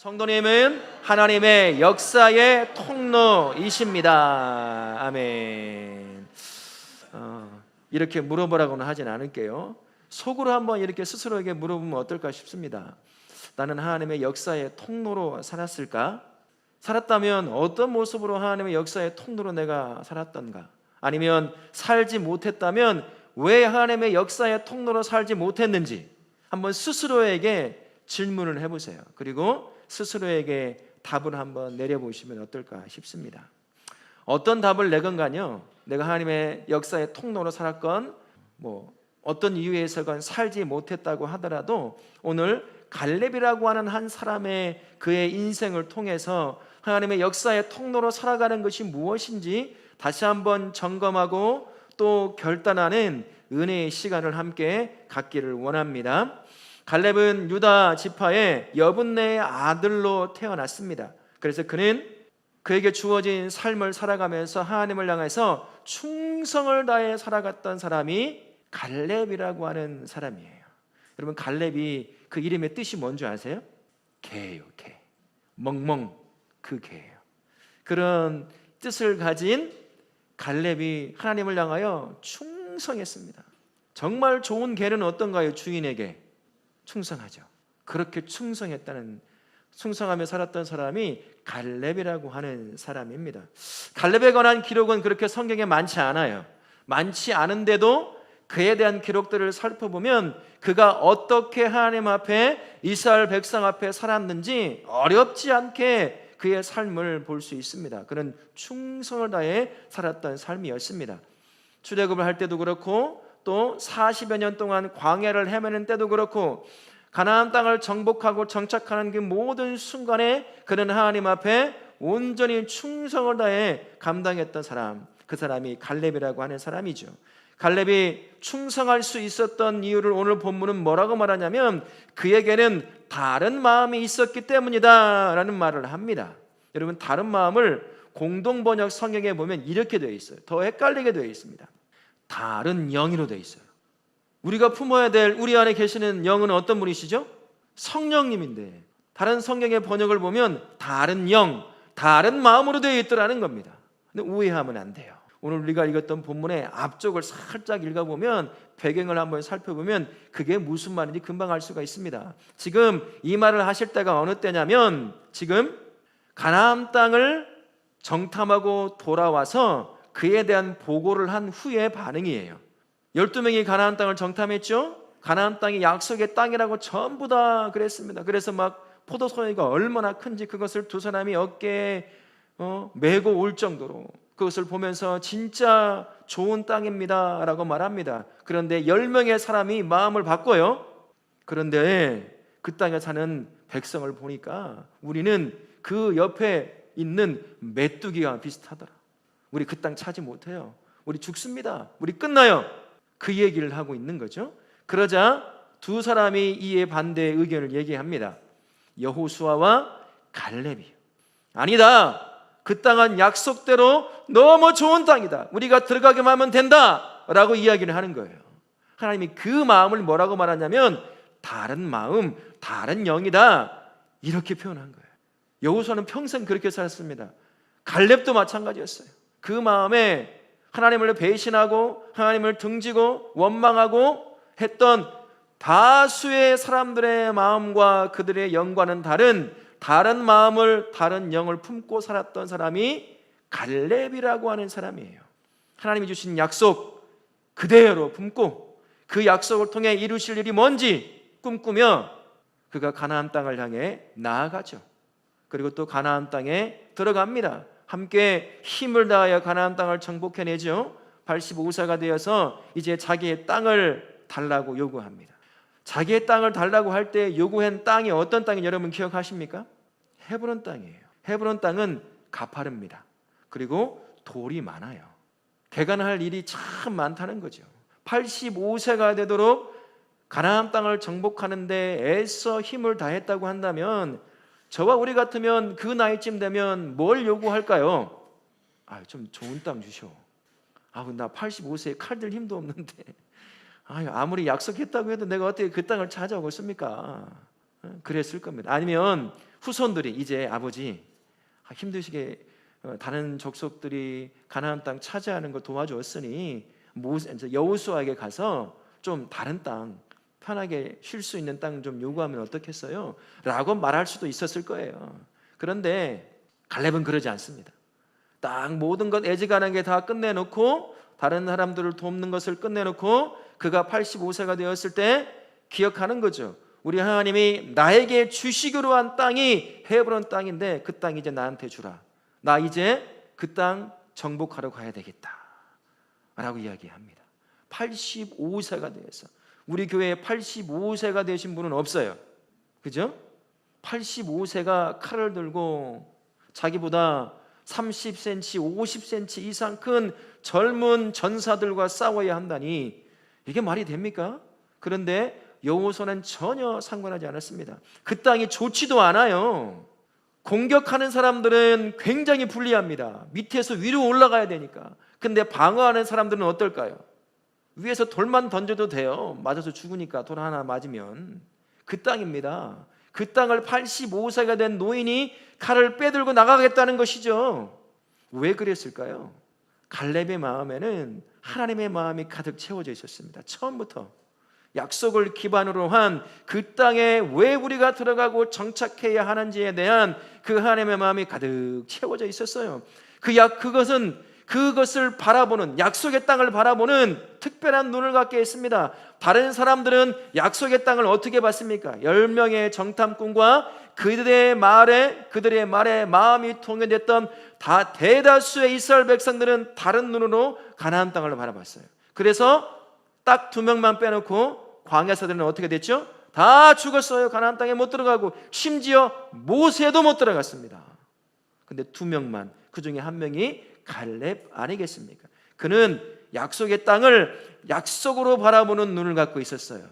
성도님은 하나님의 역사의 통로이십니다. 아멘. 이렇게 물어보라고는 하진 않을게요. 속으로 한번 이렇게 스스로에게 물어보면 어떨까 싶습니다. 나는 하나님의 역사의 통로로 살았을까? 살았다면 어떤 모습으로 하나님의 역사의 통로로 내가 살았던가? 아니면 살지 못했다면 왜 하나님의 역사의 통로로 살지 못했는지 한번 스스로에게 질문을 해보세요. 그리고 스스로에게 답을 한번 내려보시면 어떨까 싶습니다. 어떤 답을 내건간요, 내가 하나님의 역사의 통로로 살았건 어떤 이유에서건 살지 못했다고 하더라도 오늘 갈렙이라고 하는 한 사람의 그의 인생을 통해서 하나님의 역사의 통로로 살아가는 것이 무엇인지 다시 한번 점검하고 또 결단하는 은혜의 시간을 함께 갖기를 원합니다. 갈렙은 유다 지파의 여분네의 아들로 태어났습니다. 그래서 그는 그에게 주어진 삶을 살아가면서 하나님을 향해서 충성을 다해 살아갔던 사람이 갈렙이라고 하는 사람이에요. 여러분, 갈렙이 그 이름의 뜻이 뭔지 아세요? 개예요. 개. 멍멍, 그 개예요. 그런 뜻을 가진 갈렙이 하나님을 향하여 충성했습니다. 정말 좋은 개는 어떤가요? 주인에게 충성하죠. 그렇게 충성하며 살았던 사람이 갈렙이라고 하는 사람입니다. 갈렙에 관한 기록은 그렇게 성경에 많지 않아요. 많지 않은데도 그에 대한 기록들을 살펴보면 그가 어떻게 하나님 앞에, 이스라엘 백성 앞에 살았는지 어렵지 않게 그의 삶을 볼 수 있습니다. 그는 충성을 다해 살았던 삶이었습니다. 출애굽을 할 때도 그렇고 또 40여 년 동안 광야를 헤매는 때도 그렇고 가나안 땅을 정복하고 정착하는 그 모든 순간에 그는 하나님 앞에 온전히 충성을 다해 감당했던 사람, 그 사람이 갈렙이라고 하는 사람이죠. 갈렙이 충성할 수 있었던 이유를 오늘 본문은 뭐라고 말하냐면 그에게는 다른 마음이 있었기 때문이다 라는 말을 합니다. 여러분, 다른 마음을 공동번역 성경에 보면 이렇게 되어 있어요. 더 헷갈리게 되어 있습니다. 다른 영이로 되어 있어요. 우리가 품어야 될 우리 안에 계시는 영은 어떤 분이시죠? 성령님인데 다른 성경의 번역을 보면 다른 영, 다른 마음으로 되어 있더라는 겁니다. 근데 오해하면 안 돼요. 오늘 우리가 읽었던 본문의 앞쪽을 살짝 읽어보면, 배경을 한번 살펴보면 그게 무슨 말인지 금방 알 수가 있습니다. 지금 이 말을 하실 때가 어느 때냐면 지금 가나안 땅을 정탐하고 돌아와서 그에 대한 보고를 한 후의 반응이에요. 12명이 가나안 땅을 정탐했죠. 가나안 땅이 약속의 땅이라고 전부 다 그랬습니다. 그래서 막 포도송이가 얼마나 큰지 그것을 두 사람이 어깨에 메고 올 정도로 그것을 보면서 진짜 좋은 땅입니다 라고 말합니다. 그런데 10명의 사람이 마음을 바꿔요. 그런데 그 땅에 사는 백성을 보니까 우리는 그 옆에 있는 메뚜기와 비슷하더라. 우리 그 땅 차지 못해요. 우리 죽습니다. 우리 끝나요. 그 얘기를 하고 있는 거죠. 그러자 두 사람이 이에 반대의 의견을 얘기합니다. 여호수아와 갈렙이 아니다. 그 땅은 약속대로 너무 좋은 땅이다. 우리가 들어가기만 하면 된다 라고 이야기를 하는 거예요. 하나님이 그 마음을 뭐라고 말하냐면 다른 마음, 다른 영이다 이렇게 표현한 거예요. 여호수아는 평생 그렇게 살았습니다. 갈렙도 마찬가지였어요. 그 마음에 하나님을 배신하고 하나님을 등지고 원망하고 했던 다수의 사람들의 마음과 그들의 영과는 다른 마음을, 다른 영을 품고 살았던 사람이 갈렙이라고 하는 사람이에요. 하나님이 주신 약속 그대로 품고 그 약속을 통해 이루실 일이 뭔지 꿈꾸며 그가 가나안 땅을 향해 나아가죠. 그리고 또 가나안 땅에 들어갑니다. 함께 힘을 다하여 가나안 땅을 정복해내죠. 85세가 되어서 이제 자기의 땅을 달라고 요구합니다. 자기의 땅을 달라고 할 때 요구한 땅이 어떤 땅인지 여러분 기억하십니까? 헤브론 땅이에요. 헤브론 땅은 가파릅니다. 그리고 돌이 많아요. 개간할 일이 참 많다는 거죠. 85세가 되도록 가나안 땅을 정복하는데 애써 힘을 다했다고 한다면 저와 우리 같으면 그 나이쯤 되면 뭘 요구할까요? 좀 좋은 땅 주셔. 나 85세에 칼 들 힘도 없는데 아무리 약속했다고 해도 내가 어떻게 그 땅을 찾아오겠습니까? 그랬을 겁니다. 아니면 후손들이 이제 아버지 힘드시게 다른 족속들이 가나안 땅 차지하는 걸 도와주었으니 여호수아에게 가서 좀 다른 땅 편하게 쉴 수 있는 땅 좀 요구하면 어떻겠어요? 라고 말할 수도 있었을 거예요. 그런데 갈렙은 그러지 않습니다. 딱 모든 것 애지간하게 다 끝내놓고 다른 사람들을 돕는 것을 끝내놓고 그가 85세가 되었을 때 기억하는 거죠. 우리 하나님이 나에게 주시기로 한 땅이 헤브론 땅인데 그 땅 이제 나한테 주라. 나 이제 그 땅 정복하러 가야 되겠다 라고 이야기합니다. 85세가 되어서 우리 교회에 85세가 되신 분은 없어요. 그죠? 85세가 칼을 들고 자기보다 30cm, 50cm 이상 큰 젊은 전사들과 싸워야 한다니 이게 말이 됩니까? 그런데 여호수아는 전혀 상관하지 않았습니다. 그 땅이 좋지도 않아요. 공격하는 사람들은 굉장히 불리합니다. 밑에서 위로 올라가야 되니까. 근데 방어하는 사람들은 어떨까요? 위에서 돌만 던져도 돼요. 맞아서 죽으니까 돌 하나 맞으면. 그 땅입니다. 그 땅을 85세가 된 노인이 칼을 빼들고 나가겠다는 것이죠. 왜 그랬을까요? 갈렙의 마음에는 하나님의 마음이 가득 채워져 있었습니다. 처음부터 약속을 기반으로 한 그 땅에 왜 우리가 들어가고 정착해야 하는지에 대한 그 하나님의 마음이 가득 채워져 있었어요. 그것을 바라보는, 약속의 땅을 바라보는 특별한 눈을 갖게 했습니다. 다른 사람들은 약속의 땅을 어떻게 봤습니까? 10명의 정탐꾼과 그들의 말에 마음이 통일됐던 대다수의 이스라엘 백성들은 다른 눈으로 가나안 땅을 바라봤어요. 그래서 딱 2명만 빼놓고 광야사들은 어떻게 됐죠? 다 죽었어요. 가나안 땅에 못 들어가고 심지어 모세도 못 들어갔습니다. 근데 2명만, 그 중에 1명이 갈렙 아니겠습니까? 그는 약속의 땅을 약속으로 바라보는 눈을 갖고 있었어요.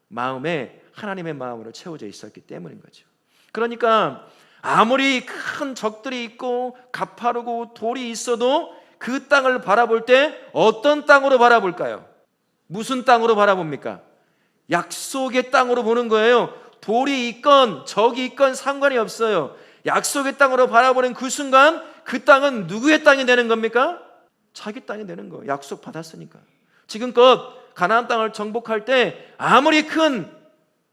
마음에 하나님의 마음으로 채워져 있었기 때문인 거죠. 그러니까 아무리 큰 적들이 있고 가파르고 돌이 있어도 그 땅을 바라볼 때 어떤 땅으로 바라볼까요? 무슨 땅으로 바라봅니까? 약속의 땅으로 보는 거예요. 돌이 있건 적이 있건 상관이 없어요. 약속의 땅으로 바라보는 그 순간 그 땅은 누구의 땅이 되는 겁니까? 자기 땅이 되는 거예요. 약속 받았으니까. 지금껏 가나안 땅을 정복할 때 아무리 큰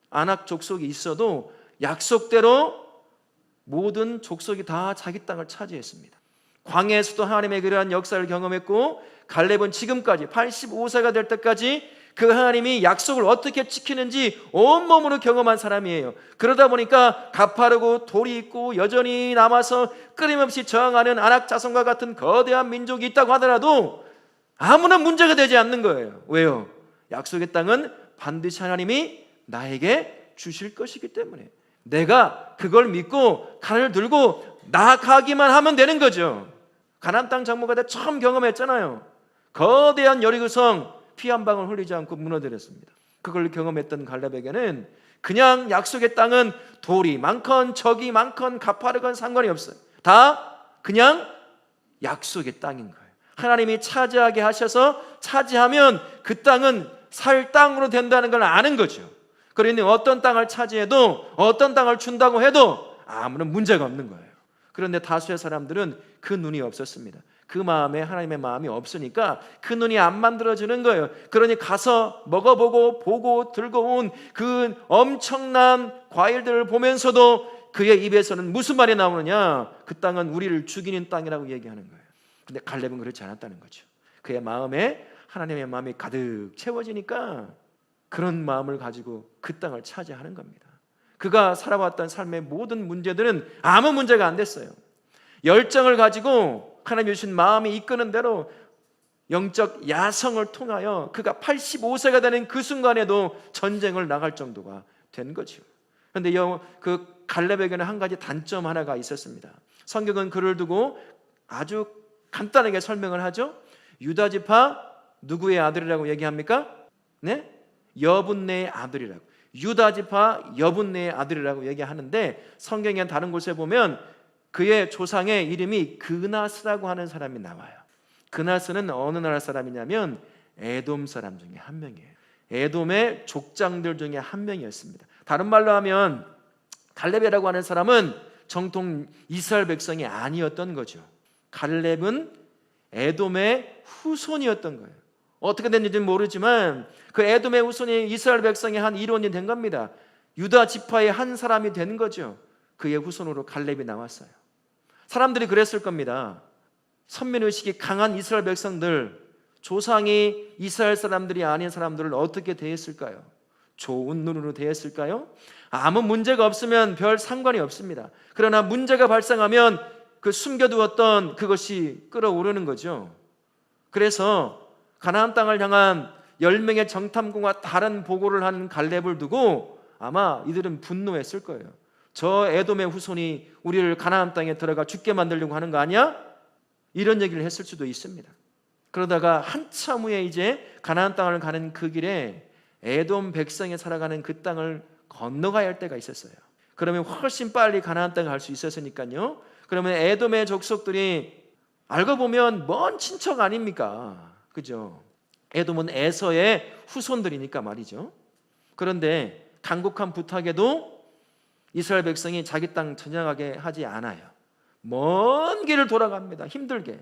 아낙 족속이 있어도 약속대로 모든 족속이 다 자기 땅을 차지했습니다. 광야에서도 하나님의 그러한 역사를 경험했고 갈렙은 지금까지 85세가 될 때까지 그 하나님이 약속을 어떻게 지키는지 온몸으로 경험한 사람이에요. 그러다 보니까 가파르고 돌이 있고 여전히 남아서 끊임없이 저항하는 아낙 자손과 같은 거대한 민족이 있다고 하더라도 아무런 문제가 되지 않는 거예요. 왜요? 약속의 땅은 반드시 하나님이 나에게 주실 것이기 때문에 내가 그걸 믿고 칼을 들고 나아가기만 하면 되는 거죠. 가나안 땅 정복할 때 처음 경험했잖아요. 거대한 여리고성 피 한 방울 흘리지 않고 무너뜨렸습니다. 그걸 경험했던 갈렙에게는 그냥 약속의 땅은 돌이 많건 적이 많건 가파르건 상관이 없어요. 다 그냥 약속의 땅인 거예요. 하나님이 차지하게 하셔서 차지하면 그 땅은 살 땅으로 된다는 걸 아는 거죠. 그러니 어떤 땅을 차지해도 어떤 땅을 준다고 해도 아무런 문제가 없는 거예요. 그런데 다수의 사람들은 그 눈이 없었습니다. 그 마음에 하나님의 마음이 없으니까 그 눈이 안 만들어지는 거예요. 그러니 가서 먹어보고 보고 들고 온 그 엄청난 과일들을 보면서도 그의 입에서는 무슨 말이 나오느냐? 그 땅은 우리를 죽이는 땅이라고 얘기하는 거예요. 근데 갈렙은 그렇지 않았다는 거죠. 그의 마음에 하나님의 마음이 가득 채워지니까 그런 마음을 가지고 그 땅을 차지하는 겁니다. 그가 살아왔던 삶의 모든 문제들은 아무 문제가 안 됐어요. 열정을 가지고 하나님 주신 마음이 이끄는 대로 영적 야성을 통하여 그가 85세가 되는 그 순간에도 전쟁을 나갈 정도가 된 거죠. 그런데 그 갈렙에게는 한 가지 단점 하나가 있었습니다. 성경은 그를 두고 아주 간단하게 설명을 하죠. 유다 지파 누구의 아들이라고 얘기합니까? 네? 여분네의 아들이라고. 유다 지파 여분네의 아들이라고 얘기하는데 성경의 다른 곳에 보면 그의 조상의 이름이 그나스라고 하는 사람이 나와요. 그나스는 어느 나라 사람이냐면 에돔 사람 중에 한 명이에요. 에돔의 족장들 중에 한 명이었습니다. 다른 말로 하면 갈렙이라고 하는 사람은 정통 이스라엘 백성이 아니었던 거죠. 갈렙은 에돔의 후손이었던 거예요. 어떻게 됐는지는 모르지만 그 에돔의 후손이 이스라엘 백성의 한 일원이 된 겁니다. 유다 지파의 한 사람이 된 거죠. 그의 후손으로 갈렙이 나왔어요. 사람들이 그랬을 겁니다. 선민의식이 강한 이스라엘 백성들, 조상이 이스라엘 사람들이 아닌 사람들을 어떻게 대했을까요? 좋은 눈으로 대했을까요? 아무 문제가 없으면 별 상관이 없습니다. 그러나 문제가 발생하면 그 숨겨두었던 그것이 끌어오르는 거죠. 그래서 가나안 땅을 향한 10명의 정탐꾼과 다른 보고를 한 갈렙을 두고 아마 이들은 분노했을 거예요. 저 에돔의 후손이 우리를 가나안 땅에 들어가 죽게 만들려고 하는 거 아니야? 이런 얘기를 했을 수도 있습니다. 그러다가 한참 후에 이제 가나안 땅을 가는 그 길에 에돔 백성이 살아가는 그 땅을 건너가야 할 때가 있었어요. 그러면 훨씬 빨리 가나안 땅에 갈 수 있었으니까요. 그러면 에돔의 족속들이 알고 보면 먼 친척 아닙니까? 그죠? 에돔은 에서의 후손들이니까 말이죠. 그런데 간곡한 부탁에도 이스라엘 백성이 자기 땅 전향하게 하지 않아요. 먼 길을 돌아갑니다. 힘들게.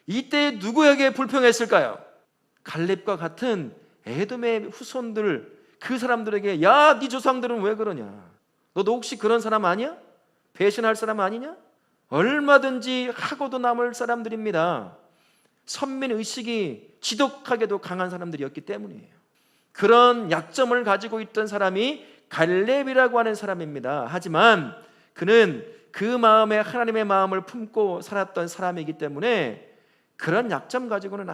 이때 누구에게 불평했을까요? 갈렙과 같은 에돔의 후손들, 그 사람들에게 야, 네 조상들은 왜 그러냐? 너도 혹시 그런 사람 아니야? 배신할 사람 아니냐? 얼마든지 하고도 남을 사람들입니다. 선민의식이 지독하게도 강한 사람들이었기 때문이에요. 그런 약점을 가지고 있던 사람이 갈렙이라고 하는 사람입니다. 하지만 그는 그 마음에 하나님의 마음을 품고 살았던 사람이기 때문에 그런 약점 가지고는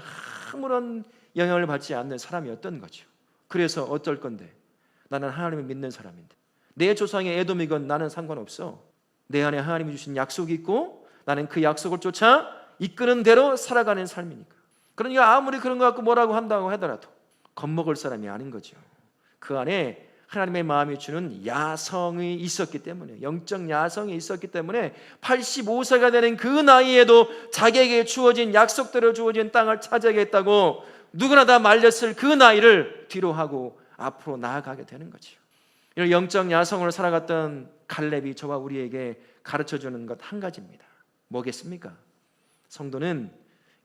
아무런 영향을 받지 않는 사람이었던 거죠. 그래서 어쩔 건데? 나는 하나님을 믿는 사람인데 내 조상이 에돔이건 나는 상관없어. 내 안에 하나님이 주신 약속이 있고 나는 그 약속을 쫓아 이끄는 대로 살아가는 삶이니까. 그러니까 아무리 그런 것 같고 뭐라고 한다고 하더라도 겁먹을 사람이 아닌 거죠. 그 안에 하나님의 마음이 주는 야성이 있었기 때문에, 영적 야성이 있었기 때문에 85세가 되는 그 나이에도 자기에게 주어진 약속대로 주어진 땅을 차지하겠다고 누구나 다 말렸을 그 나이를 뒤로 하고 앞으로 나아가게 되는 거죠. 이런 영적 야성으로 살아갔던 갈렙이 저와 우리에게 가르쳐주는 것 한 가지입니다. 뭐겠습니까? 성도는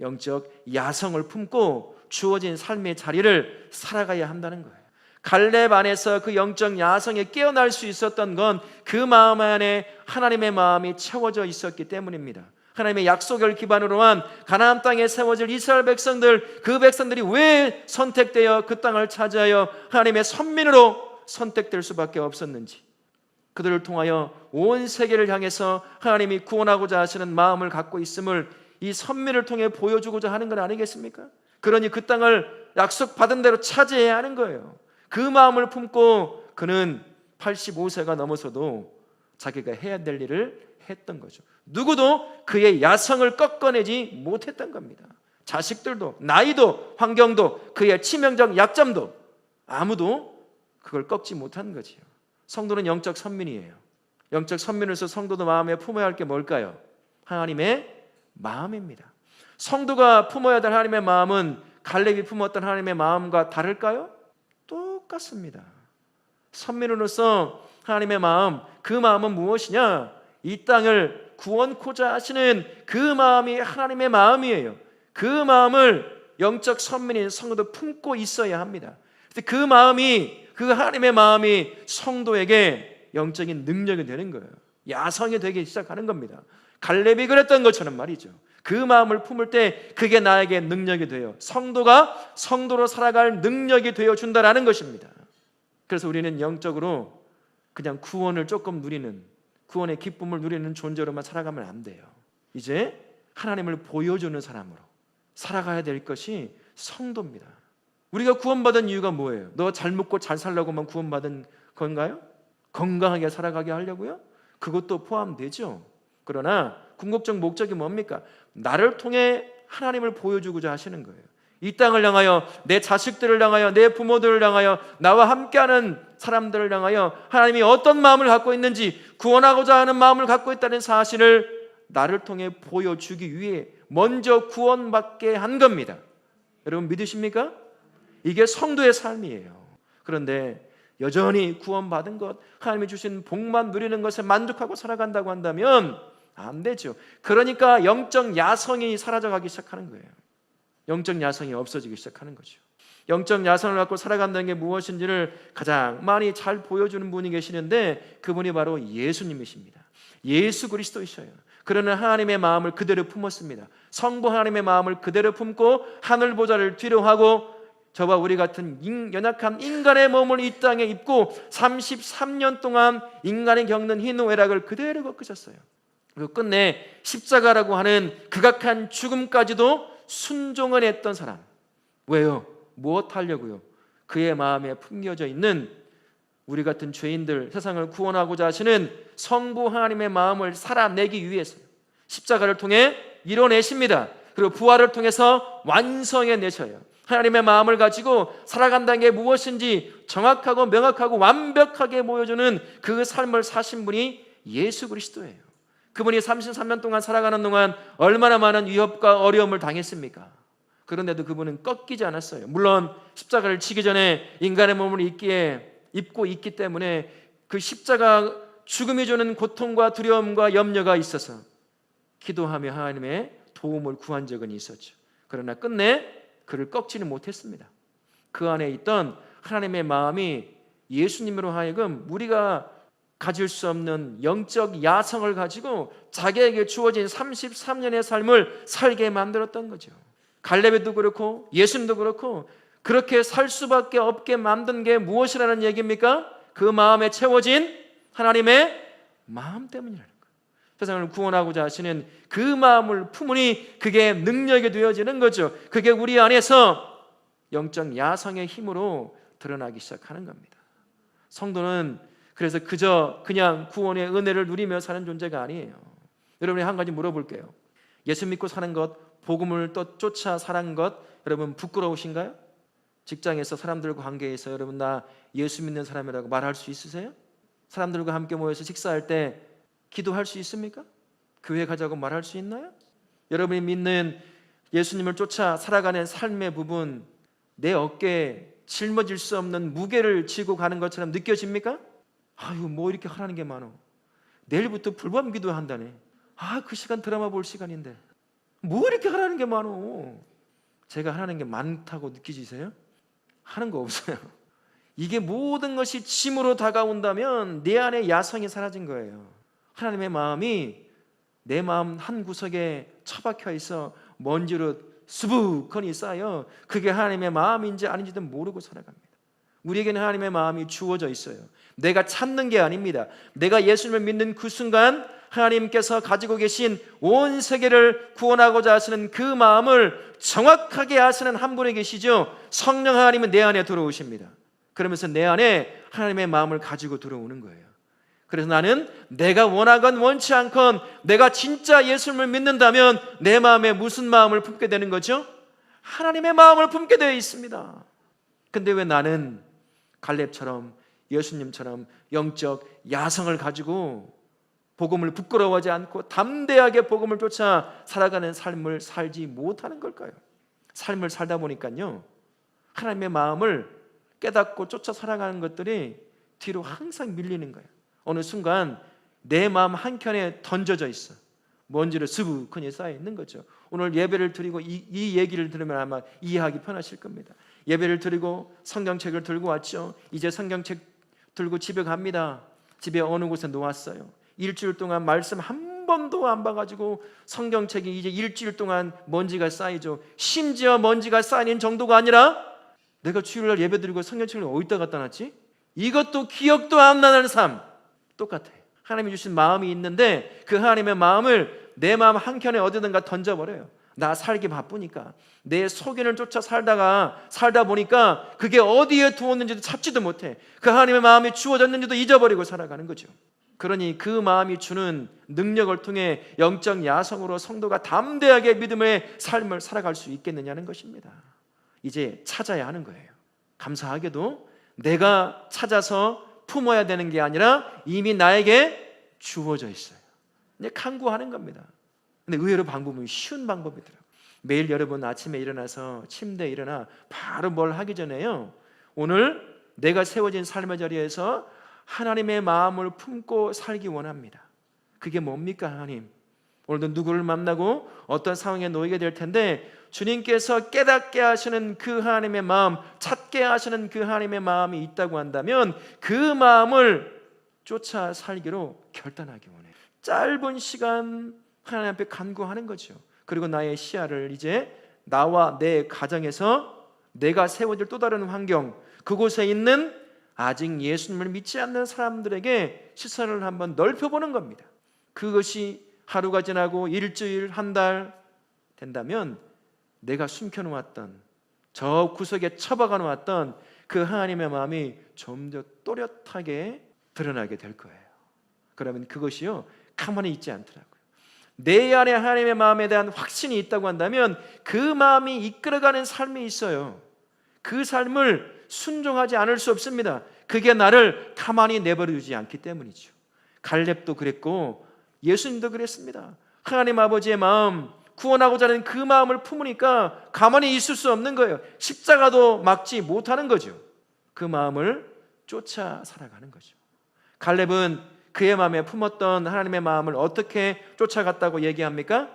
영적 야성을 품고 주어진 삶의 자리를 살아가야 한다는 거예요. 갈렙 안에서 그 영적 야성에 깨어날 수 있었던 건 그 마음 안에 하나님의 마음이 채워져 있었기 때문입니다. 하나님의 약속을 기반으로 한 가나안 땅에 세워질 이스라엘 백성들, 그 백성들이 왜 선택되어 그 땅을 차지하여 하나님의 선민으로 선택될 수밖에 없었는지, 그들을 통하여 온 세계를 향해서 하나님이 구원하고자 하시는 마음을 갖고 있음을 이 선민을 통해 보여주고자 하는 건 아니겠습니까? 그러니 그 땅을 약속받은 대로 차지해야 하는 거예요. 그 마음을 품고 그는 85세가 넘어서도 자기가 해야 될 일을 했던 거죠. 누구도 그의 야성을 꺾어내지 못했던 겁니다. 자식들도, 나이도, 환경도, 그의 치명적 약점도 아무도 그걸 꺾지 못한 거지요. 성도는 영적 선민이에요. 영적 선민으로서 성도도 마음에 품어야 할 게 뭘까요? 하나님의 마음입니다. 성도가 품어야 될 하나님의 마음은 갈렙이 품었던 하나님의 마음과 다를까요? 똑같습니다. 선민으로서 하나님의 마음, 그 마음은 무엇이냐? 이 땅을 구원코자 하시는 그 마음이 하나님의 마음이에요. 그 마음을 영적 선민인 성도도 품고 있어야 합니다. 그 마음이, 그 하나님의 마음이 성도에게 영적인 능력이 되는 거예요. 야성이 되기 시작하는 겁니다. 갈렙이 그랬던 것처럼 말이죠. 그 마음을 품을 때 그게 나에게 능력이 돼요. 성도가 성도로 살아갈 능력이 되어준다라는 것입니다. 그래서 우리는 영적으로 그냥 구원을 조금 누리는, 구원의 기쁨을 누리는 존재로만 살아가면 안 돼요. 이제 하나님을 보여주는 사람으로 살아가야 될 것이 성도입니다. 우리가 구원받은 이유가 뭐예요? 너 잘 먹고 잘 살려고만 구원받은 건가요? 건강하게 살아가게 하려고요? 그것도 포함되죠. 그러나 궁극적 목적이 뭡니까? 나를 통해 하나님을 보여주고자 하시는 거예요. 이 땅을 향하여, 내 자식들을 향하여, 내 부모들을 향하여, 나와 함께하는 사람들을 향하여 하나님이 어떤 마음을 갖고 있는지, 구원하고자 하는 마음을 갖고 있다는 사실을 나를 통해 보여주기 위해 먼저 구원받게 한 겁니다. 여러분 믿으십니까? 이게 성도의 삶이에요. 그런데 여전히 구원받은 것, 하나님이 주신 복만 누리는 것에 만족하고 살아간다고 한다면 안 되죠. 그러니까 영적 야성이 사라져가기 시작하는 거예요. 영적 야성이 없어지기 시작하는 거죠. 영적 야성을 갖고 살아간다는 게 무엇인지를 가장 많이 잘 보여주는 분이 계시는데 그분이 바로 예수님이십니다. 예수 그리스도이셔요. 그러나 하나님의 마음을 그대로 품었습니다. 성부 하나님의 마음을 그대로 품고 하늘 보좌를 뒤로 하고 저와 우리 같은 연약한 인간의 몸을 이 땅에 입고 33년 동안 인간이 겪는 희노애락을 그대로 겪으셨어요. 그리고 끝내 십자가라고 하는 극악한 죽음까지도 순종을 했던 사람. 왜요? 무엇 하려고요? 그의 마음에 품겨져 있는 우리 같은 죄인들, 세상을 구원하고자 하시는 성부 하나님의 마음을 살아내기 위해서 십자가를 통해 이뤄내십니다. 그리고 부활을 통해서 완성해내셔요. 하나님의 마음을 가지고 살아간다는 게 무엇인지 정확하고 명확하고 완벽하게 보여주는 그 삶을 사신 분이 예수 그리스도예요. 그분이 33년 동안 살아가는 동안 얼마나 많은 위협과 어려움을 당했습니까? 그런데도 그분은 꺾이지 않았어요. 물론 십자가를 지기 전에 인간의 몸을 입고 있기 때문에 그 십자가 죽음이 주는 고통과 두려움과 염려가 있어서 기도하며 하나님의 도움을 구한 적은 있었죠. 그러나 끝내 그를 꺾지는 못했습니다. 그 안에 있던 하나님의 마음이 예수님으로 하여금 우리가 가질 수 없는 영적 야성을 가지고 자기에게 주어진 33년의 삶을 살게 만들었던 거죠. 갈렙도 그렇고 예수님도 그렇고 그렇게 살 수밖에 없게 만든 게 무엇이라는 얘기입니까? 그 마음에 채워진 하나님의 마음 때문이라는 거예요. 세상을 구원하고자 하시는 그 마음을 품으니 그게 능력이 되어지는 거죠. 그게 우리 안에서 영적 야성의 힘으로 드러나기 시작하는 겁니다. 성도는 그래서 그냥 구원의 은혜를 누리며 사는 존재가 아니에요. 여러분이 한 가지 물어볼게요. 예수 믿고 사는 것, 복음을 또 쫓아 사는 것, 여러분 부끄러우신가요? 직장에서 사람들과 관계에서 여러분 나 예수 믿는 사람이라고 말할 수 있으세요? 사람들과 함께 모여서 식사할 때 기도할 수 있습니까? 교회 가자고 말할 수 있나요? 여러분이 믿는 예수님을 쫓아 살아가는 삶의 부분, 내 어깨에 짊어질 수 없는 무게를 지고 가는 것처럼 느껴집니까? 아유 뭐 이렇게 하라는 게 많어. 내일부터 불법 기도한다네. 그 시간 드라마 볼 시간인데 뭐 이렇게 하라는 게 많어. 제가 하라는 게 많다고 느끼시세요? 하는 거 없어요. 이게 모든 것이 짐으로 다가온다면 내 안에 야성이 사라진 거예요. 하나님의 마음이 내 마음 한 구석에 처박혀 있어 먼지로 수북하니 쌓여 그게 하나님의 마음인지 아닌지도 모르고 살아갑니다. 우리에게는 하나님의 마음이 주어져 있어요. 내가 찾는 게 아닙니다. 내가 예수님을 믿는 그 순간 하나님께서 가지고 계신 온 세계를 구원하고자 하시는 그 마음을 정확하게 아시는 한 분이 계시죠. 성령 하나님은 내 안에 들어오십니다. 그러면서 내 안에 하나님의 마음을 가지고 들어오는 거예요. 그래서 나는 내가 원하건 원치 않건 내가 진짜 예수님을 믿는다면 내 마음에 무슨 마음을 품게 되는 거죠? 하나님의 마음을 품게 되어 있습니다. 근데 왜 나는 갈렙처럼 예수님처럼 영적 야성을 가지고 복음을 부끄러워하지 않고 담대하게 복음을 쫓아 살아가는 삶을 살지 못하는 걸까요? 삶을 살다 보니까요 하나님의 마음을 깨닫고 쫓아 살아가는 것들이 뒤로 항상 밀리는 거예요. 어느 순간 내 마음 한켠에 던져져 있어. 먼지로 수북하니 쌓여 있는 거죠. 오늘 예배를 드리고 이 얘기를 들으면 아마 이해하기 편하실 겁니다. 예배를 드리고 성경책을 들고 왔죠. 이제 성경책 들고 집에 갑니다. 집에 어느 곳에 놓았어요. 일주일 동안 말씀 한 번도 안 봐가지고 성경책이 이제 일주일 동안 먼지가 쌓이죠. 심지어 먼지가 쌓이는 정도가 아니라 내가 주일날 예배 드리고 성경책을 어디다 갖다 놨지? 이것도 기억도 안 나는 삶. 똑같아요. 하나님이 주신 마음이 있는데 그 하나님의 마음을 내 마음 한켠에 어디든가 던져버려요. 나 살기 바쁘니까 내 속인을 쫓아 살다 보니까 그게 어디에 두었는지도 찾지도 못해. 그 하나님의 마음이 주어졌는지도 잊어버리고 살아가는 거죠. 그러니 그 마음이 주는 능력을 통해 영적 야성으로 성도가 담대하게 믿음의 삶을 살아갈 수 있겠느냐는 것입니다. 이제 찾아야 하는 거예요. 감사하게도 내가 찾아서 품어야 되는 게 아니라 이미 나에게 주어져 있어요. 이제 간구하는 겁니다. 근데 의외로 방법은 쉬운 방법이더라고요. 매일 여러분 아침에 일어나서 침대에 일어나 바로 뭘 하기 전에요 오늘 내가 세워진 삶의 자리에서 하나님의 마음을 품고 살기 원합니다. 그게 뭡니까 하나님? 오늘도 누구를 만나고 어떤 상황에 놓이게 될 텐데 주님께서 깨닫게 하시는 그 하나님의 마음, 찾게 하시는 그 하나님의 마음이 있다고 한다면 그 마음을 쫓아 살기로 결단하기 원해요. 짧은 시간 하나님 앞에 간구하는 거죠. 그리고 나의 시야를 이제 나와 내 가정에서 내가 세워질 또 다른 환경, 그곳에 있는 아직 예수님을 믿지 않는 사람들에게 시선을 한번 넓혀보는 겁니다. 그것이 하루가 지나고 일주일, 한 달 된다면 내가 숨겨놓았던 저 구석에 처박아 놓았던 그 하나님의 마음이 좀 더 또렷하게 드러나게 될 거예요. 그러면 그것이요 가만히 있지 않더라고요. 내 안에 하나님의 마음에 대한 확신이 있다고 한다면 그 마음이 이끌어가는 삶이 있어요. 그 삶을 순종하지 않을 수 없습니다. 그게 나를 가만히 내버려두지 않기 때문이죠. 갈렙도 그랬고 예수님도 그랬습니다. 하나님 아버지의 마음, 구원하고자 하는 그 마음을 품으니까 가만히 있을 수 없는 거예요. 십자가도 막지 못하는 거죠. 그 마음을 쫓아 살아가는 거죠. 갈렙은 그의 마음에 품었던 하나님의 마음을 어떻게 쫓아갔다고 얘기합니까?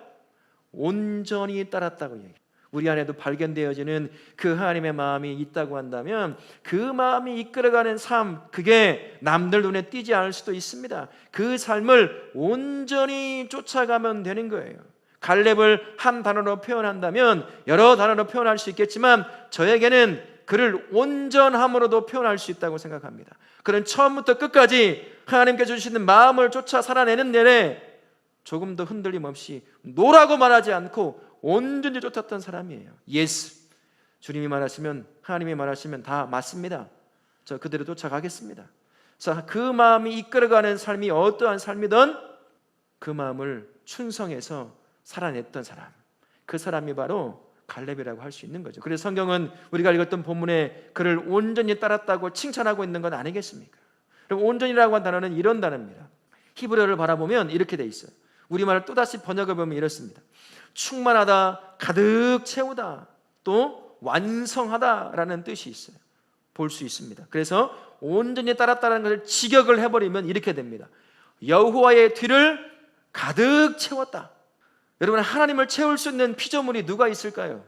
온전히 따랐다고 얘기해요. 우리 안에도 발견되어지는 그 하나님의 마음이 있다고 한다면 그 마음이 이끌어가는 삶, 그게 남들 눈에 띄지 않을 수도 있습니다. 그 삶을 온전히 쫓아가면 되는 거예요. 갈렙을 한 단어로 표현한다면 여러 단어로 표현할 수 있겠지만 저에게는 그를 온전함으로도 표현할 수 있다고 생각합니다. 그는 처음부터 끝까지 하나님께서 주시는 마음을 쫓아 살아내는 내내 조금 더 흔들림 없이 노라고 말하지 않고 온전히 쫓았던 사람이에요. 예스, 주님이 말하시면, 하나님이 말하시면 다 맞습니다. 저 그대로 쫓아가겠습니다. 그래서 그 마음이 이끌어가는 삶이 어떠한 삶이든 그 마음을 충성해서 살아냈던 사람, 그 사람이 바로 갈렙이라고 할 수 있는 거죠. 그래서 성경은 우리가 읽었던 본문에 그를 온전히 따랐다고 칭찬하고 있는 건 아니겠습니까? 그럼 온전이라고 한 단어는 이런 단어입니다. 히브리어를 바라보면 이렇게 돼 있어요. 우리말을 또다시 번역해 보면 이렇습니다. 충만하다, 가득 채우다, 또 완성하다라는 뜻이 있어요. 볼 수 있습니다. 그래서 온전히 따랐다는 것을 직역을 해버리면 이렇게 됩니다. 여호와의 뒤를 가득 채웠다. 여러분, 하나님을 채울 수 있는 피조물이 누가 있을까요?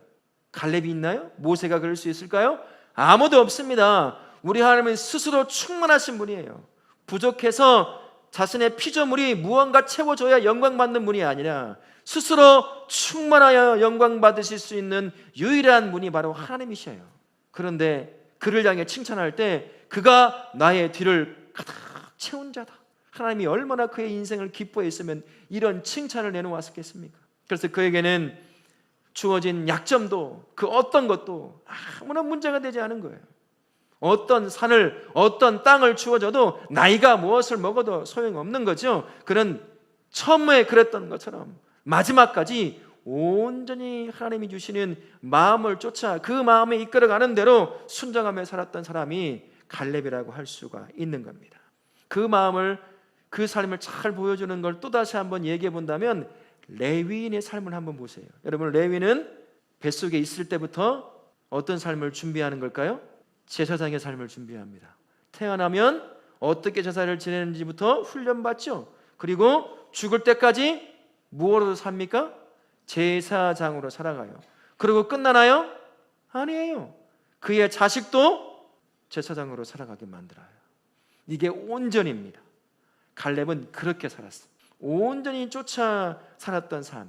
갈렙이 있나요? 모세가 그럴 수 있을까요? 아무도 없습니다. 우리 하나님은 스스로 충만하신 분이에요. 부족해서 자신의 피조물이 무언가 채워줘야 영광받는 분이 아니라 스스로 충만하여 영광받으실 수 있는 유일한 분이 바로 하나님이셔요. 그런데 그를 향해 칭찬할 때 그가 나의 뒤를 가득 채운 자다. 하나님이 얼마나 그의 인생을 기뻐했으면 이런 칭찬을 내놓았겠습니까? 그래서 그에게는 주어진 약점도 그 어떤 것도 아무런 문제가 되지 않은 거예요. 어떤 산을, 어떤 땅을 주어져도 나이가 무엇을 먹어도 소용없는 거죠. 그는 처음에 그랬던 것처럼 마지막까지 온전히 하나님이 주시는 마음을 쫓아 그 마음에 이끌어가는 대로 순종하며 살았던 사람이 갈렙이라고 할 수가 있는 겁니다. 그 마음을, 그 삶을 잘 보여주는 걸 또다시 한번 얘기해 본다면 레위인의 삶을 한번 보세요. 여러분, 레위는 뱃속에 있을 때부터 어떤 삶을 준비하는 걸까요? 제사장의 삶을 준비합니다. 태어나면 어떻게 제사를 지내는지부터 훈련받죠. 그리고 죽을 때까지 무엇으로 삽니까? 제사장으로 살아가요. 그리고 끝나나요? 아니에요. 그의 자식도 제사장으로 살아가게 만들어요. 이게 온전입니다. 갈렙은 그렇게 살았어요. 온전히 쫓아 살았던 삶,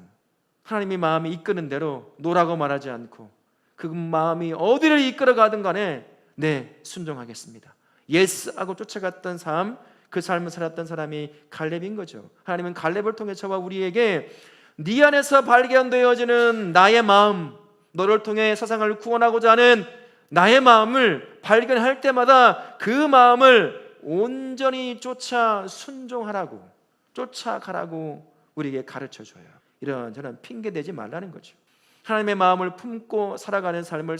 하나님이 마음이 이끄는 대로 노라고 말하지 않고 그 마음이 어디를 이끌어가든 간에 네, 순종하겠습니다. 예스 하고 쫓아갔던 삶, 그 삶을 살았던 사람이 갈렙인 거죠. 하나님은 갈렙을 통해 저와 우리에게 네 안에서 발견되어지는 나의 마음, 너를 통해 세상을 구원하고자 하는 나의 마음을 발견할 때마다 그 마음을 온전히 쫓아 순종하라고, 쫓아가라고 우리에게 가르쳐줘요. 이런저런 핑계대지 말라는 거죠. 하나님의 마음을 품고 살아가는 삶을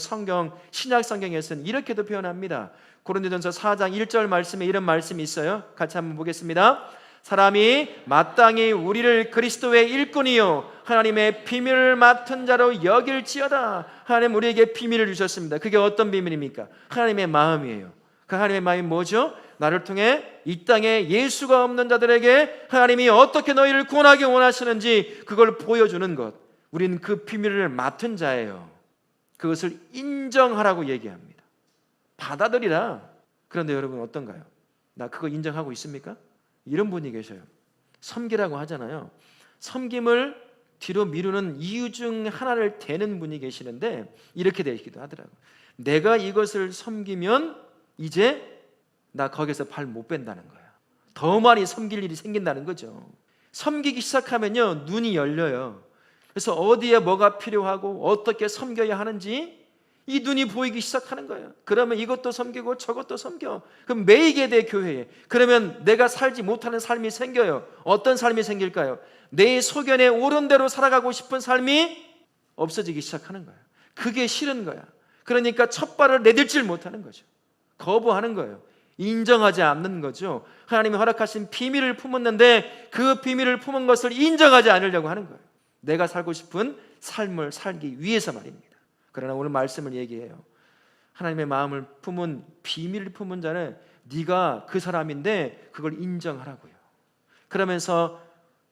신약 성경에서는 이렇게도 표현합니다. 고린도전서 4장 1절 말씀에 이런 말씀이 있어요. 같이 한번 보겠습니다. 사람이 마땅히 우리를 그리스도의 일꾼이요 하나님의 비밀을 맡은 자로 여길지어다. 하나님 우리에게 비밀을 주셨습니다. 그게 어떤 비밀입니까? 하나님의 마음이에요. 그 하나님의 마음이 뭐죠? 나를 통해 이 땅에 예수가 없는 자들에게 하나님이 어떻게 너희를 구원하기 원하시는지 그걸 보여주는 것. 우리는 그 비밀을 맡은 자예요. 그것을 인정하라고 얘기합니다. 받아들이라. 그런데 여러분 어떤가요? 나 그거 인정하고 있습니까? 이런 분이 계셔요. 섬기라고 하잖아요. 섬김을 뒤로 미루는 이유 중 하나를 대는 분이 계시는데 이렇게 되기도 하더라고요. 내가 이것을 섬기면 이제 나 거기서 발 못 뺀다는 거야. 더 많이 섬길 일이 생긴다는 거죠. 섬기기 시작하면요, 눈이 열려요. 그래서 어디에 뭐가 필요하고 어떻게 섬겨야 하는지 이 눈이 보이기 시작하는 거예요. 그러면 이것도 섬기고 저것도 섬겨. 그럼 매이게 돼, 교회에. 그러면 내가 살지 못하는 삶이 생겨요. 어떤 삶이 생길까요? 내 소견에 옳은 대로 살아가고 싶은 삶이 없어지기 시작하는 거예요. 그게 싫은 거야. 그러니까 첫 발을 내딛질 못하는 거죠. 거부하는 거예요. 인정하지 않는 거죠. 하나님이 허락하신 비밀을 품었는데 그 비밀을 품은 것을 인정하지 않으려고 하는 거예요. 내가 살고 싶은 삶을 살기 위해서 말입니다. 그러나 오늘 말씀을 얘기해요. 하나님의 마음을 품은 비밀을 품은 자는 네가 그 사람인데 그걸 인정하라고요. 그러면서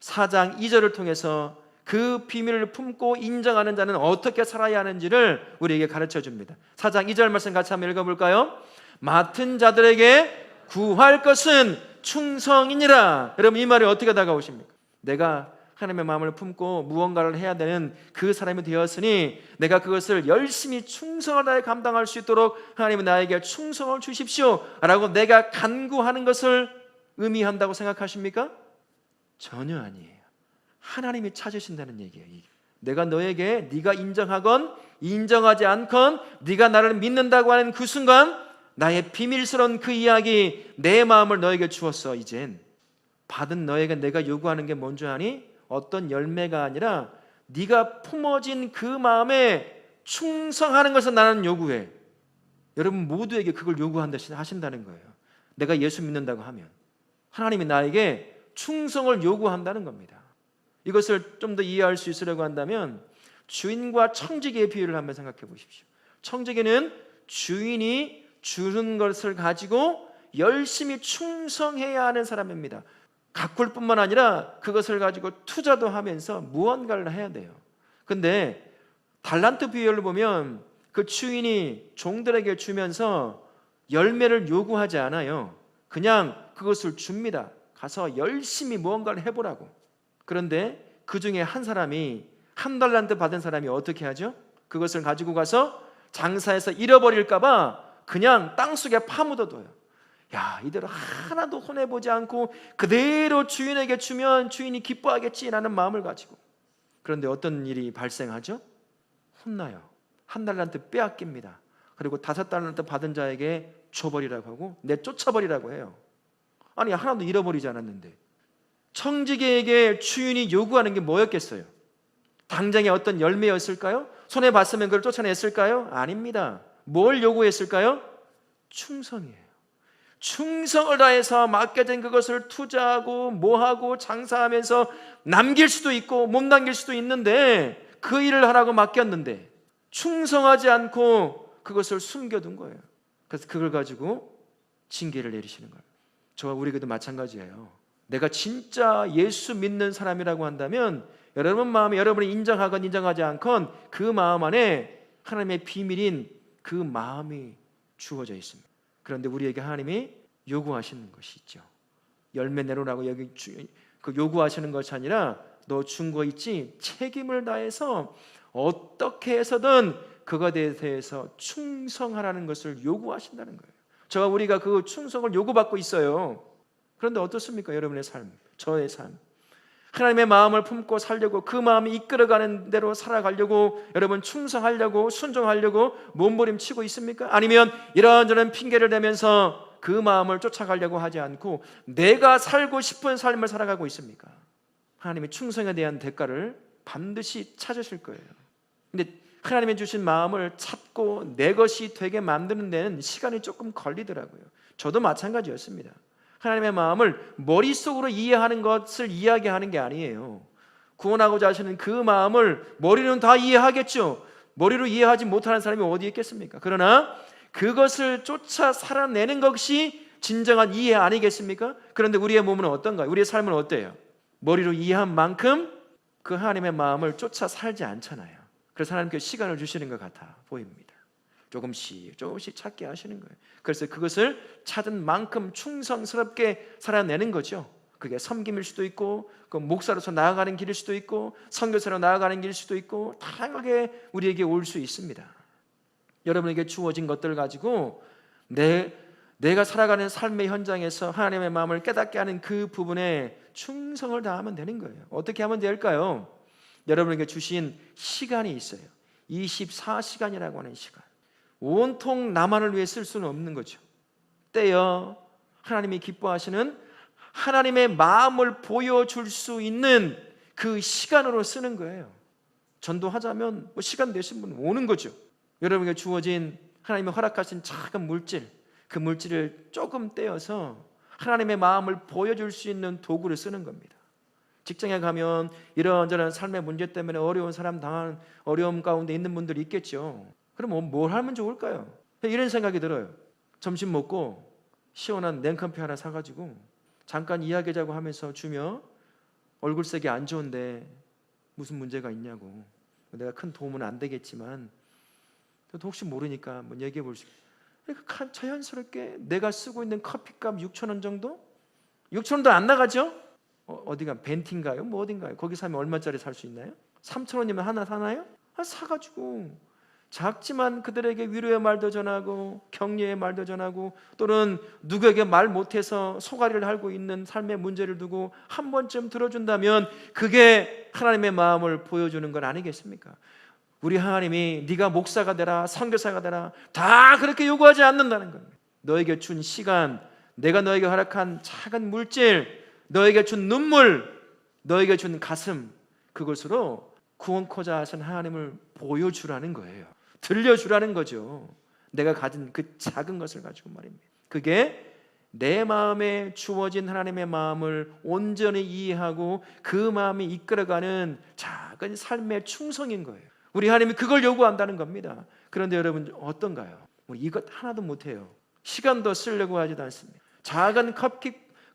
4장 2절을 통해서 그 비밀을 품고 인정하는 자는 어떻게 살아야 하는지를 우리에게 가르쳐 줍니다. 4장 2절 말씀 같이 한번 읽어볼까요? 맡은 자들에게 구할 것은 충성이니라. 여러분 이 말이 어떻게 다가오십니까? 내가 하나님의 마음을 품고 무언가를 해야 되는 그 사람이 되었으니 내가 그것을 열심히 충성을 다해 감당할 수 있도록 하나님은 나에게 충성을 주십시오 라고 내가 간구하는 것을 의미한다고 생각하십니까? 전혀 아니에요. 하나님이 찾으신다는 얘기예요. 내가 너에게 네가 인정하건 인정하지 않건 네가 나를 믿는다고 하는 그 순간 나의 비밀스러운 그 이야기 내 마음을 너에게 주었어. 이젠 받은 너에게 내가 요구하는 게 뭔지 아니? 어떤 열매가 아니라 네가 품어진 그 마음에 충성하는 것을 나는 요구해. 여러분 모두에게 그걸 요구하신다는 거예요. 내가 예수 믿는다고 하면 하나님이 나에게 충성을 요구한다는 겁니다. 이것을 좀 더 이해할 수 있으려고 한다면 주인과 청지기의 비유를 한번 생각해 보십시오. 청지기는 주인이 주는 것을 가지고 열심히 충성해야 하는 사람입니다. 가꿀 뿐만 아니라 그것을 가지고 투자도 하면서 무언가를 해야 돼요. 근데 달란트 비유를 보면 그 주인이 종들에게 주면서 열매를 요구하지 않아요. 그냥 그것을 줍니다. 가서 열심히 무언가를 해보라고. 그런데 그 중에 한 사람이 한 달란트 받은 사람이 어떻게 하죠? 그것을 가지고 가서 장사해서 잃어버릴까 봐 그냥 땅속에 파묻어둬요. 야, 이대로 하나도 손해보지 않고 그대로 주인에게 주면 주인이 기뻐하겠지라는 마음을 가지고. 그런데 어떤 일이 발생하죠? 혼나요. 한 달란트 빼앗깁니다. 그리고 5달란트 받은 자에게 줘버리라고 하고 내쫓아버리라고 해요. 아니 하나도 잃어버리지 않았는데. 청지기에게 주인이 요구하는 게 뭐였겠어요? 당장의 어떤 열매였을까요? 손해 봤으면 그걸 쫓아냈을까요? 아닙니다. 뭘 요구했을까요? 충성이에요. 충성을 다해서 맡겨진 그것을 투자하고 뭐하고 장사하면서 남길 수도 있고 못 남길 수도 있는데 그 일을 하라고 맡겼는데 충성하지 않고 그것을 숨겨둔 거예요. 그래서 그걸 가지고 징계를 내리시는 거예요. 저와 우리에게도 마찬가지예요. 내가 진짜 예수 믿는 사람이라고 한다면 여러분 마음에 여러분이 인정하건 인정하지 않건 그 마음 안에 하나님의 비밀인 그 마음이 주어져 있습니다. 그런데 우리에게 하나님이 요구하시는 것이 있죠. 열매 내놓으라고 여기 그 요구하시는 것이 아니라 너 준 거 있지? 책임을 다해서 어떻게 해서든 그거에 대해서 충성하라는 것을 요구하신다는 거예요. 저와 우리가 그 충성을 요구받고 있어요. 그런데 어떻습니까? 여러분의 삶, 저의 삶. 하나님의 마음을 품고 살려고 그 마음이 이끌어가는 대로 살아가려고 여러분 충성하려고 순종하려고 몸부림치고 있습니까? 아니면 이런저런 핑계를 대면서 그 마음을 쫓아가려고 하지 않고 내가 살고 싶은 삶을 살아가고 있습니까? 하나님의 충성에 대한 대가를 반드시 찾으실 거예요. 근데 하나님이 주신 마음을 찾고 내 것이 되게 만드는 데는 시간이 조금 걸리더라고요. 저도 마찬가지였습니다. 하나님의 마음을 머릿속으로 이해하는 것을 이야기하는 게 아니에요. 구원하고자 하시는 그 마음을 머리는 다 이해하겠죠. 머리로 이해하지 못하는 사람이 어디 있겠습니까? 그러나 그것을 쫓아 살아내는 것이 진정한 이해 아니겠습니까? 그런데 우리의 몸은 어떤가요? 우리의 삶은 어때요? 머리로 이해한 만큼 그 하나님의 마음을 쫓아 살지 않잖아요. 그래서 하나님께 시간을 주시는 것 같아 보입니다. 조금씩 찾게 하시는 거예요. 그래서 그것을 찾은 만큼 충성스럽게 살아내는 거죠. 그게 섬김일 수도 있고, 그 목사로서 나아가는 길일 수도 있고, 선교사로 나아가는 길일 수도 있고, 다양하게 우리에게 올 수 있습니다. 여러분에게 주어진 것들을 가지고 내가 살아가는 삶의 현장에서 하나님의 마음을 깨닫게 하는 그 부분에 충성을 다하면 되는 거예요. 어떻게 하면 될까요? 여러분에게 주신 시간이 있어요. 24시간이라고 하는 시간. 온통 나만을 위해 쓸 수는 없는 거죠. 때여 하나님이 기뻐하시는 하나님의 마음을 보여줄 수 있는 그 시간으로 쓰는 거예요. 전도하자면 시간 되신 분 오는 거죠. 여러분에게 주어진 하나님이 허락하신 작은 물질, 그 물질을 조금 떼어서 하나님의 마음을 보여줄 수 있는 도구를 쓰는 겁니다. 직장에 가면 이런저런 삶의 문제 때문에 어려운 사람 당하는 어려움 가운데 있는 분들이 있겠죠. 그럼 뭘 하면 좋을까요? 이런 생각이 들어요. 점심 먹고 시원한 냉커피 하나 사가지고 잠깐 이야기하자고 하면서 주며 얼굴색이 안 좋은데 무슨 문제가 있냐고, 내가 큰 도움은 안 되겠지만 혹시 모르니까 한번 얘기해 볼 수 있어요. 그러니까 자연스럽게 내가 쓰고 있는 커피값 6,000원 정도? 6,000원도 안 나가죠? 어디가 벤티인가요? 뭐 어딘가요? 거기 사면 얼마짜리 살 수 있나요? 3,000원이면 하나 사나요? 사가지고 작지만 그들에게 위로의 말도 전하고 격려의 말도 전하고, 또는 누구에게 말 못해서 소가리를 앓고 있는 삶의 문제를 두고 한 번쯤 들어준다면 그게 하나님의 마음을 보여주는 건 아니겠습니까? 우리 하나님이 네가 목사가 되라, 선교사가 되라 다 그렇게 요구하지 않는다는 겁니다. 너에게 준 시간, 내가 너에게 허락한 작은 물질, 너에게 준 눈물, 너에게 준 가슴, 그것으로 구원코자 하신 하나님을 보여주라는 거예요. 들려주라는 거죠. 내가 가진 그 작은 것을 가지고 말입니다. 그게 내 마음에 주어진 하나님의 마음을 온전히 이해하고 그 마음이 이끌어가는 작은 삶의 충성인 거예요. 우리 하나님이 그걸 요구한다는 겁니다. 그런데 여러분 어떤가요? 우리 이것 하나도 못해요. 시간도 쓰려고 하지도 않습니다. 작은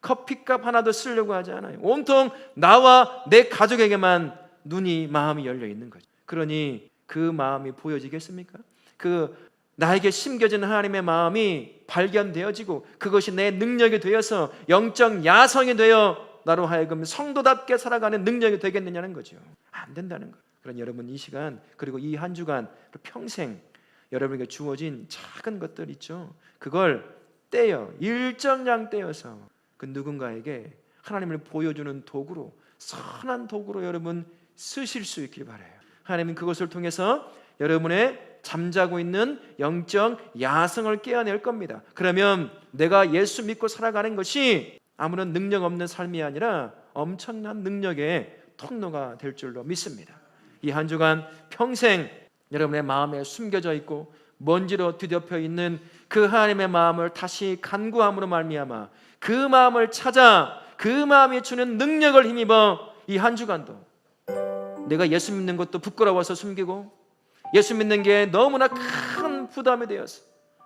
커피값 하나도 쓰려고 하지 않아요. 온통 나와 내 가족에게만 마음이 열려 있는 거죠. 그러니 그 마음이 보여지겠습니까? 그 나에게 심겨진 하나님의 마음이 발견되어지고 그것이 내 능력이 되어서 영적 야성이 되어 나로 하여금 성도답게 살아가는 능력이 되겠느냐는 거죠. 안 된다는 거예요. 그러니 여러분 이 시간, 그리고 이 한 주간, 평생 여러분에게 주어진 작은 것들 있죠. 그걸 일정량 떼어서 그 누군가에게 하나님을 보여주는 도구로, 선한 도구로 여러분 쓰실 수 있길 바라요. 하나님은 그것을 통해서 여러분의 잠자고 있는 영적 야성을 깨어낼 겁니다. 그러면 내가 예수 믿고 살아가는 것이 아무런 능력 없는 삶이 아니라 엄청난 능력의 통로가 될 줄로 믿습니다. 이 한 주간 평생 여러분의 마음에 숨겨져 있고 먼지로 뒤덮여 있는 그 하나님의 마음을 다시 간구함으로 말미암아 그 마음을 찾아 그 마음이 주는 능력을 힘입어 이 한 주간도 내가 예수 믿는 것도 부끄러워서 숨기고 예수 믿는 게 너무나 큰 부담이 되어서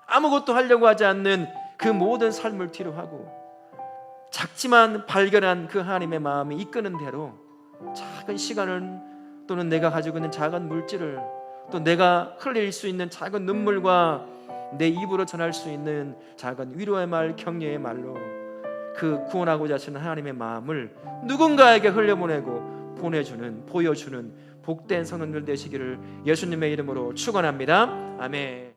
아무것도 하려고 하지 않는 그 모든 삶을 뒤로하고 작지만 발견한 그 하나님의 마음이 이끄는 대로 작은 시간을, 또는 내가 가지고 있는 작은 물질을, 또 내가 흘릴 수 있는 작은 눈물과 내 입으로 전할 수 있는 작은 위로의 말, 격려의 말로 그 구원하고자 하시는 하나님의 마음을 누군가에게 흘려보내고 보여주는 복된 성도들 되시기를 예수님의 이름으로 축원합니다. 아멘.